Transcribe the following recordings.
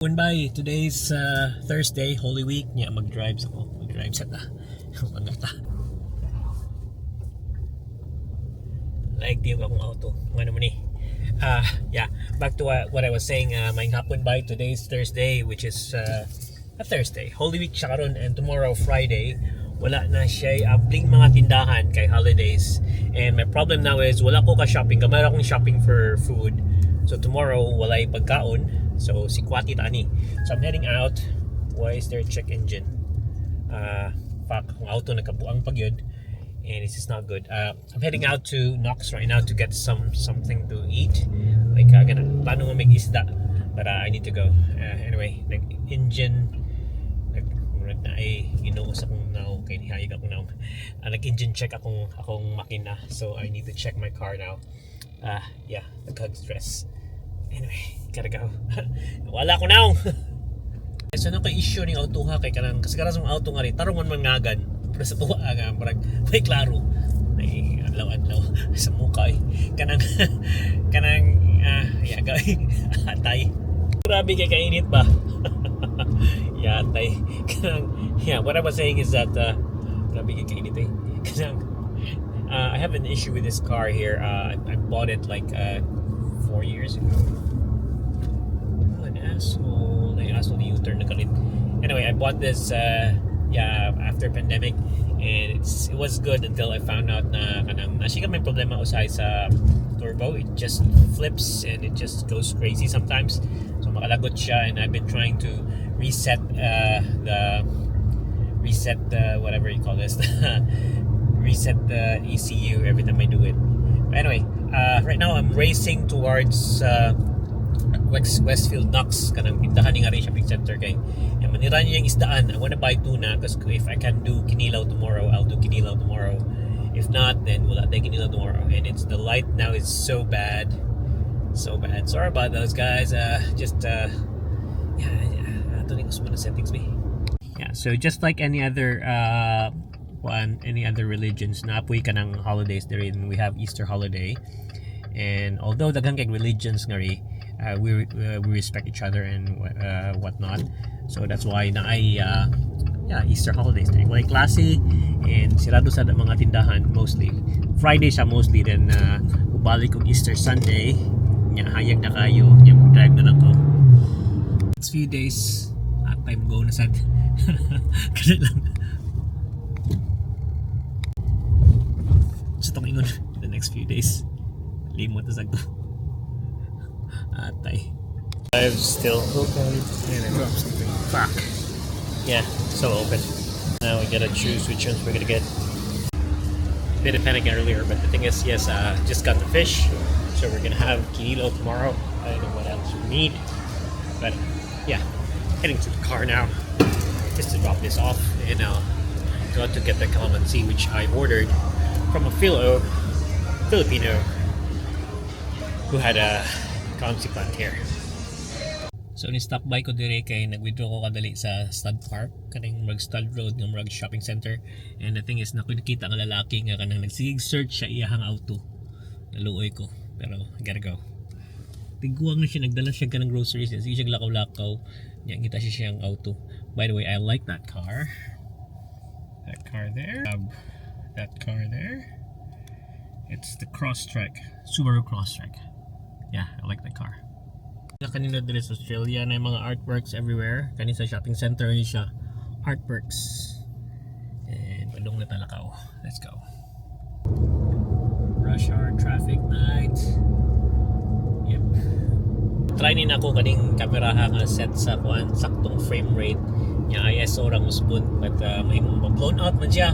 By today's Thursday, Holy Week niya mag-drive ako. Mag-drive sa ta. Pangata. Like di akong auto. Ano man eh. Yeah, back to what I was saying. May hapon by today's Thursday, which is a Thursday. Holy Week siya karon, and tomorrow Friday wala na siya abling mga tindahan kay holidays. And my problem now is wala ko ka shopping. Gamay akong shopping for food. So tomorrow walay pagkaon. So si Kwati tani. So I'm heading out. Why is there a check engine? Fuck, ang auto nakabuang pag yun. And it's just not good. I'm heading out to Knox right now to get something to eat. Like plano mo may isda. But I need to go. Anyway, nag-engine na ay ginuos akong now kay nihayag ako now. Nag-engine check akong makina. So I need to check my car now. Yeah, nag-hug stress. Anyway, gotta go. Wala ko now. So na kay issue ning auto ha kay kanang kasi karas ang auto nga ri tarong man ngagan. Pero sa tuwa nga marag may klaro. May adlaw-adlaw sa mukha kanang yeah gay atay. Grabe kay kainit ba? Yeah, atay. Kanang yeah, what I was saying is that grabe kay kainit eh. Kanang I have an issue with this car here. I bought it like 4 years ago. An asshole. The asshole U-turn na kalit. Anyway, I bought this after pandemic, and it was good until I found out na kanang nasiga may problema usay sa turbo. It just flips and it just goes crazy sometimes. So makalagot siya, and I've been trying to reset the whatever you call this reset the ECU every time I do it. But anyway, right now I'm racing towards Westfield Knox, kanang pintahan ni nga rin shopping center kay manira niya yung isdaan. I wanna buy tuna because if I can do kinilaw tomorrow, I'll do kinilaw tomorrow. If not, then wala tayo kinilaw tomorrow. And it's the light now is so bad. Sorry about those guys. Tuning ko sa mga settings me. Yeah, so just like any other religions, naapoy ka ng holidays therein. We have Easter holiday, and although daghang kay religions nga ri, we respect each other and whatnot. So that's why na ay Easter holidays na walay klase, and sirado sa mga tindahan mostly. Friday siya mostly, then ubalik og Easter Sunday nya hayag na kayo nya drive na lang ko. Next few days time go na sad. Kasi lang sa tong ingon the next few days limot na sagto atay. I'm still open and I dropped something. Fuck. Yeah, so open. Now we gotta choose which ones we're gonna get. Bit of panic earlier, but the thing is, yes, just got the fish, so we're gonna have kinilo tomorrow. I don't know what else we need, but yeah, heading to the car now just to drop this off, and go to get the calamansi which I ordered from a Filipino who had a calamansi plant here. So ni-stop by ko dire kay nag-withdraw ko kadali sa Stud Park, kaning mag-Stud Road ng Murag Shopping Center. And the thing is, nakikita ang lalaki nga kanang nagsigig search sa iyahang auto. Naluoy ko, pero I gotta go. Tiguang na siya, nagdala siya kanang groceries, sige siya lakaw-lakaw. Nya kita siya siyang auto. By the way, I like that car. That car there. That car there. It's the Crosstrek, Subaru Crosstrek. Yeah, I like that car. Kanina dito sa Australia na yung mga artworks everywhere. Kanina sa shopping center yun siya. Artworks. And padong na talakaw. Let's go. Rush hour traffic night. Yep. Try din ako kaning camera nga set sa kuan saktong frame rate nya ISO ra mo spoon, but may blown out man siya.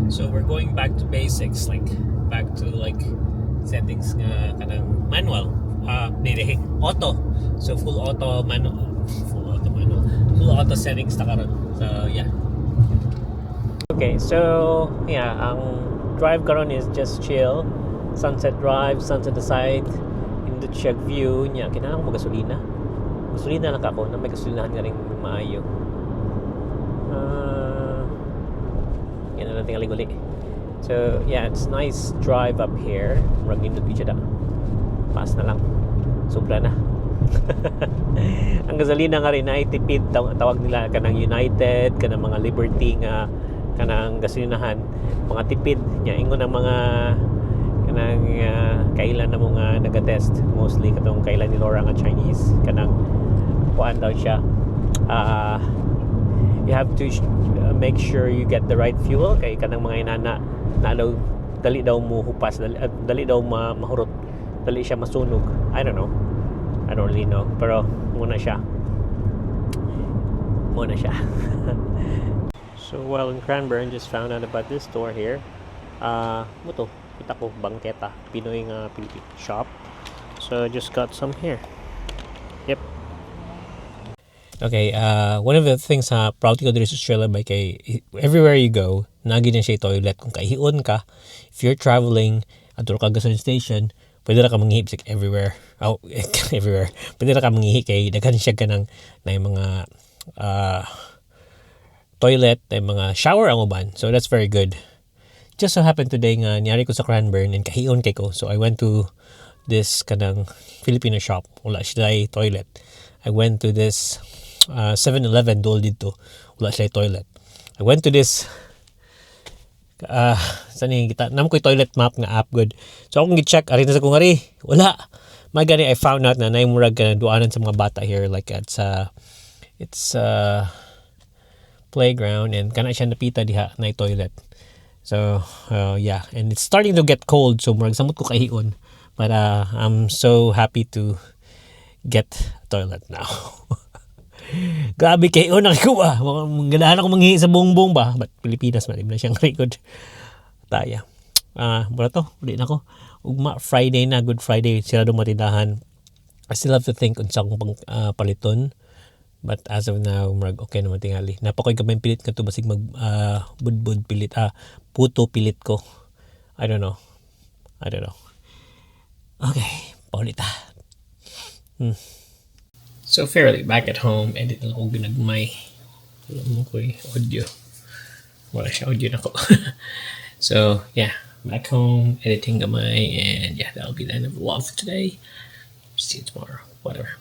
So we're going back to basics, like back to like settings nga kanang manual. Auto. So full auto settings ta karon. So yeah. Okay, so yeah, ang drive karon is just chill. Sunset Drive, sunset aside, in the check view nya kinahanglan mo gasolina. Gasolina lang ako na may gasolinahan nga ring maayo. Yan na lang tingali-uli. So yeah, it's nice drive up here. Murag nindot gyud da. Pass na lang. Sobra na. Ang gasolina nga rin ay tipid, tawag nila kanang United, kanang mga Liberty nga kanang gasolinahan, mga tipid nya ingon ang mga kanang kailan na mga nagatest, mostly katong kailan ni Laura nga Chinese, kanang kuan daw siya. You have to make sure you get the right fuel kay kanang mga inana nalaw dali daw mo hupas, dali daw mahurot, dali siya masunog. I don't really know, pero muna siya. So while in Cranbourne, just found out about this store here. Muto kita ko bangketa, pinoy nga Philippine shop. So just got some here. Yep. Okay, one of the things proud ko dito sa Australia by kay everywhere you go, nagi na siya toilet. Kung kaihion ka, if you're traveling at ka gasoline station, pwede na ka mangihi everywhere. Everywhere. Pwede na ka mangihi kay daghan siya kanang na mga toilet, na mga shower ang uban. So that's very good. Just so happened today nga niyari ko sa Cranbourne and kahiyon kay ko. So I went to this kanang Filipino shop. Wala siya toilet. I went to this 7-Eleven dool dito. Wala siya toilet. I went to this saan yung kita? Nam ko yung toilet map nga app good. So akong gi-check, ari na sa kong ari. Wala. Magani, I found out na naimurag ka na duanan sa mga bata here. Like it's playground and kana siya napita diha na toilet. So yeah, and it's starting to get cold. So murag samot ko kahion. But I'm so happy to get a toilet now. Grabe kayo nakikuha. Ganahan ako manghihi sa bongbong ba? But Pilipinas man na siyang record. Taya. Mura to, ulit na ko. Ugma Friday na, Good Friday, sila do matindahan. I still have to think on sa akong paliton. But as of now, murag okay naman tingali. Napakoy kamay pilit ka to basig mag budbud pilit. Puto pilit ko. I don't know. Okay, paulita. So fairly back at home, edit lang ako ginagmay. Wala mo ko audio. Wala siya audio na ko. So yeah, back home, editing gamay, and yeah, that'll be the end of the vlog for today. See you tomorrow. Whatever.